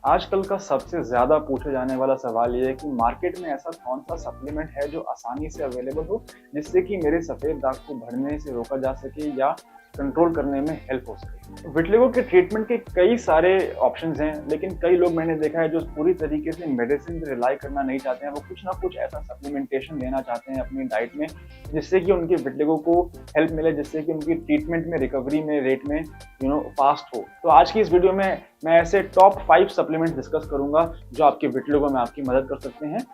आजकल का सबसे ज़्यादा पूछा जाने वाला सवाल ये है कि मार्केट में ऐसा कौन-सा सप्लीमेंट है जो आसानी से अवेलेबल हो, जिससे कि मेरे सफ़ेद दाग को बढ़ने से रोका जा सके या कंट्रोल करने में हेल्प हो सके। विटिलिगो के ट्रीटमेंट के कई सारे ऑप्शंस हैं, लेकिन कई लोग मैंने देखा है जो पूरी तरीके से मेडिसिन पे रिलाई करना नहीं चाहते हैं। वो कुछ ना कुछ ऐसा सप्लीमेंटेशन लेना चाहते हैं अपनी डाइट में, जिससे कि उनके विटिलिगो को हेल्प मिले, जिससे कि उनकी ट्रीटमेंट में, रिकवरी में, रेट में फास्ट हो। तो आज की इस वीडियो में मैं ऐसे टॉप 5 सप्लीमेंट डिस्कस करूंगा जो आपके विटिलिगो में आपकी मदद कर सकते हैं।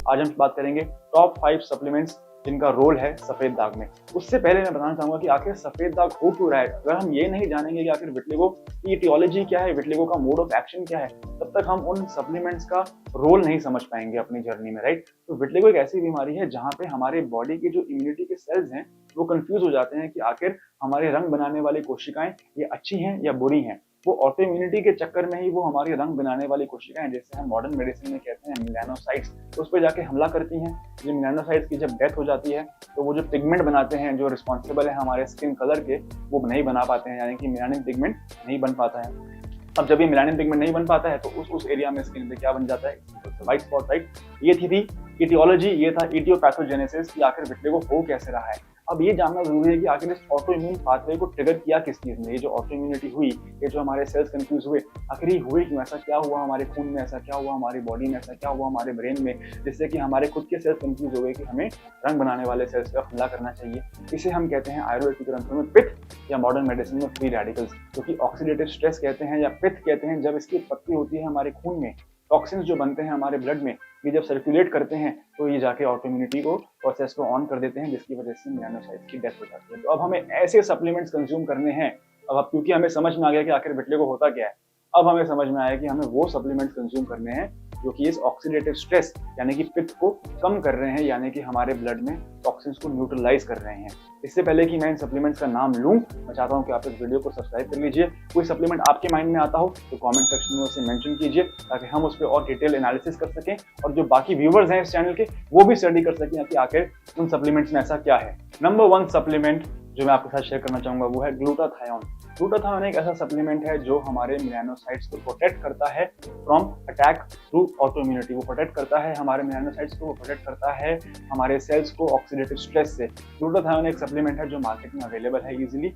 आज हम बात करेंगे टॉप 5 सप्लीमेंट्स जिनका रोल है सफेद दाग में। उससे पहले मैं बताना चाहूंगा कि आखिर सफेद दाग हो क्यों रहा है। अगर हम ये नहीं जानेंगे कि आखिर विटिलिगो की इटियोलॉजी क्या है, विटिलिगो का मोड ऑफ एक्शन क्या है, तब तक हम उन सप्लीमेंट्स का रोल नहीं समझ पाएंगे अपनी जर्नी में, राइट। तो विटिलिगो एक ऐसी बीमारी है जहां पे हमारे बॉडी की जो इम्यूनिटी के सेल्स हैं वो कंफ्यूज हो जाते हैं कि आखिर हमारे रंग बनाने वाली कोशिकाएं ये अच्छी हैं या बुरी हैं। वो ऑटो इम्यूनिटी के चक्कर में ही वो हमारी रंग बनाने वाली कोशिकाएं, जैसे हम मॉडर्न मेडिसिन में कहते हैं मेलानोसाइट्स, तो उस पर जाके हमला करती हैं। ये मेलानोसाइट्स की जब डेथ हो जाती है तो वो जो पिगमेंट बनाते हैं जो रिस्पॉन्सिबल है हमारे स्किन कलर के, वो नहीं बना पाते हैं, यानी कि मेलानिन पिगमेंट नहीं बन पाता है। अब जब ये मेलानिन पिगमेंट नहीं बन पाता है तो उस एरिया में स्किन पे क्या बन जाता है, व्हाइट स्पॉट, राइट। ये थी इटियोलॉजी, ये था इटियोपैथोजेनेसिस कि आखिर विटिलिगो हो कैसे रहा है। अब ये जानना जरूरी है कि आखिर इस ऑटो इम्यून पाथवे को ट्रिगर किया किस चीज ने। ये जो ऑटो इम्यूनिटी हुई, ये जो हमारे सेल्स कंफ्यूज हुए, आखिर ये हुए क्यों, ऐसा क्या हुआ हमारे खून में, ऐसा क्या हुआ हमारी बॉडी में, ऐसा क्या हुआ हमारे ब्रेन में, जिससे कि हमारे खुद के सेल्स कंफ्यूज हो गए कि हमें रंग बनाने वाले सेल्स पर हमला करना चाहिए। इसे हम कहते हैं आयुर्वेदिक ग्रंथों में पित्त, या मॉडर्न मेडिसिन में फ्री रेडिकल्स, जो कि ऑक्सीडेटिव स्ट्रेस कहते हैं या पित्त कहते हैं। जब इसकी उत्पत्ति होती है हमारे खून में, टॉक्सिन्स जो बनते हैं हमारे ब्लड में, ये जब सर्कुलेट करते हैं तो ये जाके ऑटो इम्यूनिटी को, प्रोसेस को ऑन कर देते हैं, जिसकी वजह से मेलानोसाइट्स की डेथ हो जाती है। तो अब हमें ऐसे सप्लीमेंट्स कंज्यूम करने हैं। अब क्योंकि हमें समझ में आ गया कि आखिर विटिलिगो होता क्या है, अब हमें समझ में आया कि हमें वो सप्लीमेंट्स कंज्यूम करने हैं जो कि इस ऑक्सीडेटिव स्ट्रेस यानी कि पित्त को कम कर रहे हैं, यानी कि हमारे ब्लड में टॉक्सिन्स को न्यूट्रलाइज कर रहे हैं। इससे पहले कि मैं इन सप्लीमेंट्स का नाम लूं, मैं चाहता हूं कि आप इस वीडियो को सब्सक्राइब कर लीजिए। कोई सप्लीमेंट आपके माइंड में आता हो तो कमेंट सेक्शन में उसे मेंशन कीजिए, ताकि हम उस पर और डिटेल एनालिसिस कर सकें और जो बाकी व्यूवर्स हैं इस चैनल के वो भी स्टडी कर सकें कि आखिर उन सप्लीमेंट्स में ऐसा क्या है। नंबर 1 सप्लीमेंट जो मैं आपके साथ शेयर करना चाहूंगा वो है ग्लूटाथायोन। ग्लूटाथायोन एक ऐसा सप्लीमेंट है जो हमारे मेलानोसाइट्स को प्रोटेक्ट करता है from attack through auto immunity. वो प्रोटेक्ट करता है हमारे मेलानोसाइट्स को, वो प्रोटेक्ट करता है हमारे सेल्स को ऑक्सीडेटिव स्ट्रेस से। ग्लूटाथायोन एक सप्लीमेंट है जो मार्केट में अवेलेबल है इजीली।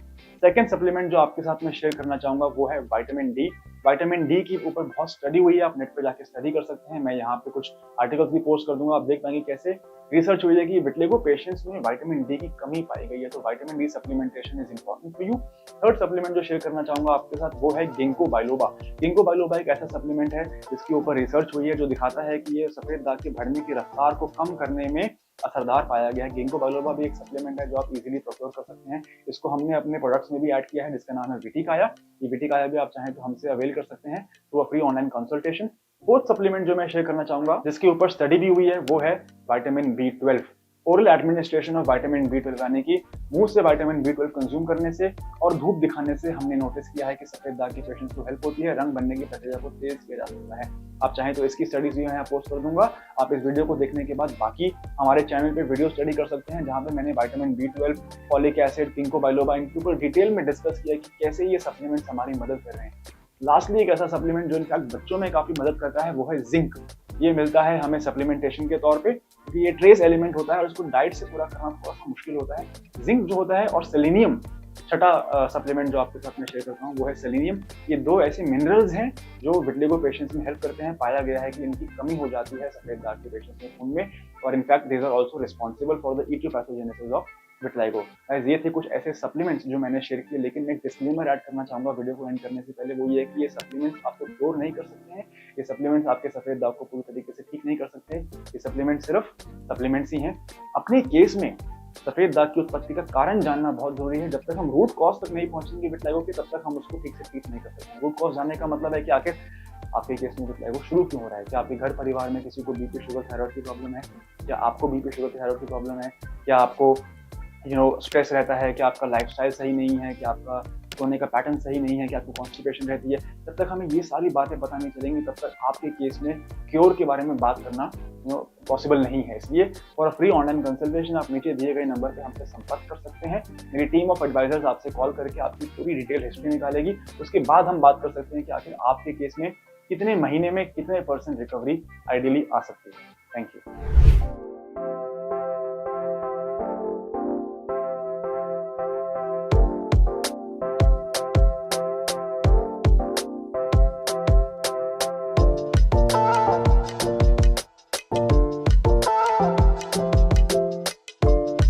सेकंड सप्लीमेंट जो आपके साथ में शेयर करना चाहूंगा वो है विटामिन डी। विटामिन डी के ऊपर बहुत स्टडी हुई है, आप नेट पे जाके स्टडी कर सकते हैं। मैं यहाँ पे कुछ आर्टिकल्स भी पोस्ट कर दूंगा, आप देख पाएंगे कैसे रिसर्च हुई है कि विटिलिगो पेशेंट्स में विटामिन डी की कमी पाई गई है। तो vitamin D supplementation is important for you. Third supplement जो शेयर करना चाहूंगा आपके साथ वो है गिंको बाइलोबा। गिंको बाइलोबा एक ऐसा सप्लीमेंट है जिसके ऊपर रिसर्च हुई है जो दिखाता है कि ये सफेद दाग के बढ़ने की रफ्तार को कम करने में असरदार पाया गया है। गिंको बाइलोबा भी एक सप्लीमेंट है जो आप इजीली प्रोक्योर कर सकते हैं। इसको हमने अपने प्रोडक्ट्स में भी ऐड किया है, जिसका नाम है विटिकाया। ये विटिकाया भी आप चाहें तो हमसे अवेल कर सकते हैं through a free online consultation. Fourth supplement जो मैं शेयर करना चाहूंगा जिसके ऊपर स्टडी भी हुई है वो है vitamin B12। Oral administration of vitamin B12, यानी कि मुंह से विटामिन B12 कंज्यूम करने से और धूप दिखाने से हमने नोटिस किया है कि सफेद दाग के पेशेंट्स को हेल्प होती है, रंग बनने की प्रक्रिया को तेज किया जा सकता है। आप चाहें तो इसकी स्टडीज भी यहाँ पोस्ट कर दूंगा। आप इस वीडियो को देखने के बाद बाकी हमारे चैनल पे वीडियो स्टडी कर सकते हैं, जहाँ पे मैंने vitamin B12, folic acid, ginkgo biloba इनके ऊपर डिटेल में डिस्कस किया कि कैसे ये सप्लीमेंट्स हमारी मदद कर रहे हैं। लास्टली एक ऐसा सप्लीमेंट जो इनफैक्ट बच्चों में काफी मदद करता है वो है जिंक। ये मिलता है हमें सप्लीमेंटेशन के तौर पे, क्योंकि ये ट्रेस एलिमेंट होता है और इसको डाइट से पूरा करना थोड़ा सा मुश्किल होता है। जिंक जो होता है और सेलेनियम, छठा सप्लीमेंट जो आपके साथ में शेयर करता हूँ वो है सेलेनियम। ये दो ऐसे मिनरल्स हैं जो विटिलिगो पेशेंट्स में हेल्प करते हैं। पाया गया है कि इनकी कमी हो जाती है सफेद दाग के पेशेंट्स में खून में, और in fact these are also responsible for the etiopathogenesis of vitiligo. ये थे कुछ ऐसे सप्लीमेंट्स जो मैंने शेयर किए, लेकिन मैं एक डिस्क्लेमर ऐड करना चाहूंगा वीडियो को एंड करने से पहले, वो ये है कि ये सप्लीमेंट्स आपको क्योर नहीं कर सकते हैं। ये सप्लीमेंट्स आपके सफेद दाग को पूरी तरीके से ठीक नहीं कर सकते। ये सप्लीमेंट सिर्फ सप्लीमेंट्स ही हैं। अपने केस में सफेद दाग की उत्पत्ति का कारण जानना बहुत जरूरी है। जब तक हम रूट कॉज तक नहीं पहुंचेंगे विटिलिगो के, तब तक हम उसको ठीक से ट्रीट नहीं कर सकते। रूट कॉज जानने का मतलब है कि आखिर आपके केस में विटिलिगो शुरू क्यों हो रहा है। क्या आपके घर परिवार में किसी को बीपी शुगर थायराइड की प्रॉब्लम है, क्या आपको बीपी शुगर थायराइड की प्रॉब्लम है, क्या आपको स्ट्रेस रहता है, कि आपका लाइफस्टाइल सही नहीं है, कि आपका सोने का पैटर्न सही नहीं है, कि आपको कॉन्स्टिपेशन रहती है। जब तक हमें ये सारी बातें पता नहीं चलेंगी तब तक आपके केस में क्योर के बारे में बात करना पॉसिबल नहीं है। इसलिए for a free online consultation आप नीचे दिए गए नंबर पे हमसे संपर्क कर सकते हैं। मेरी टीम ऑफ एडवाइजर्स आपसे कॉल करके आपकी पूरी डिटेल हिस्ट्री निकालेगी। उसके बाद हम बात कर सकते हैं कि आखिर आपके केस में कितने महीने में कितने % रिकवरी आइडियली आ सकती है। Thank you.